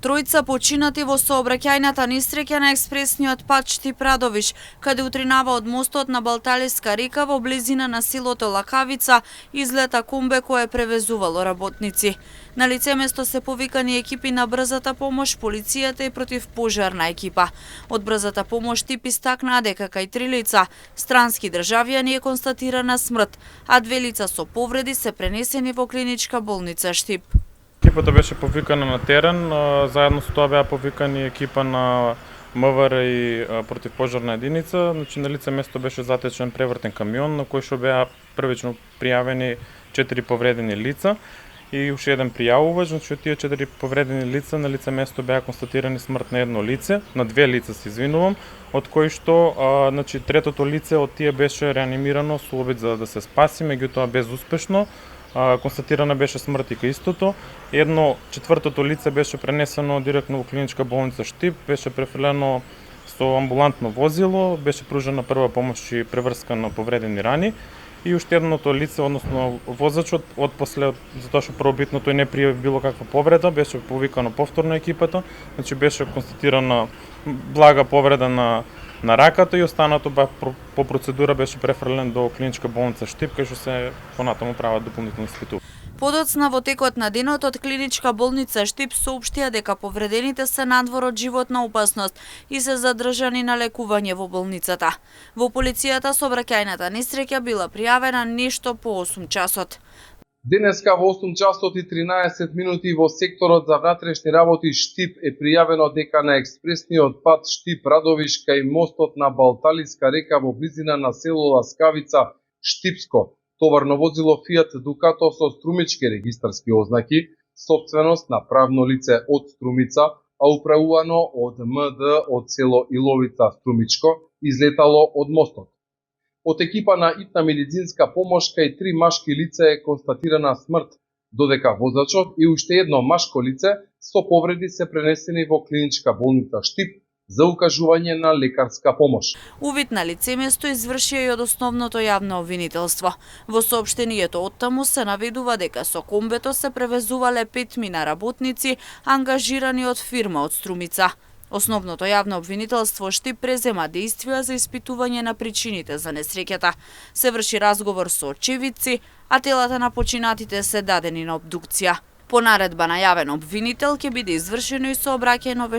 Тројца починати во сообраќајната несреќа на експресниот пат Штип-Радовиш, каде утринава од мостот на Балталиска река во близина на селото Лакавица излета комбе кое превезувало работници. На лице место се повикани екипи на брзата помош, полицијата и противпожарна екипа. Од брзата помош Штип истакнаа дека кај 3 лица странски државјани е констатирана смрт, а 2 лица со повреди се пренесени во клиничка болница Штип. Екипата беше повикана на терен, заедно со тоа беа повикани екипа на МВР и противпожарна единица. Значи, на лице место беше затечен превртен камион на кој што беа првично пријавени 4 повредени лица и уште еден пријавувач. Значи, од тие 4 повредени лица на лице место беа констатирани смрт на едно лице, на 2 лица се извинувам, од кои што значи третото лице од тие беше реанимирано со обид за да се спаси, меѓутоа безуспешно. Констатирана беше смрт и кај истото. Четвртото лице беше пренесено директно во клиничка болница Штип, беше префрлено со амбулантно возило, беше пружена прва помош и преврскано повредени рани. И уште едното лице, односно возачот, отпосле, затоа што првобитно тој не пријави било каква повреда, беше повикано повторно екипата, значи беше констатирана блага повреда на раката и останато по процедура беше префрлен до клиничка болница Штип, кај што се понатаму прават дополнителни испитувања. Подоцна во текот на денот од клиничка болница Штип соопштија дека повредените се надвор од животна опасност и се задржани на лекување во болницата. Во полицијата сообраќајната несреќа била пријавена нешто по 8 часот. Денеска во 8 часот и 13 минути во секторот за внатрешни работи Штип е пријавено дека на експресниот пат Штип-Радовиш кај мостот на Балталиска река во близина на село Ласкавица Штипско товарно возило Фиат Дукато со струмички регистарски ознаки, собственост на правно лице од Струмица, а управувано од МД од село Иловица Струмичко, излетало од мостот. Од екипа на итна медицинска помош кај 3 машки лица е констатирана смрт, додека возачот и уште едно машко лице со повреди се пренесени во клиничка болница Штип за укажување на лекарска помош. Увид на лице место извршија и од основното јавно обвинителство. Во соопштението оттаму се наведува дека со комбето се превезувале 5 мина работници ангажирани од фирма од Струмица. Основното јавно обвинителство Штип презема дејствија за испитување на причините за несреќата. Се врши разговор со очевидци, а телата на починатите се дадени на обдукција. По наредба на јавен обвинител ќе биде извршено и сообраќајно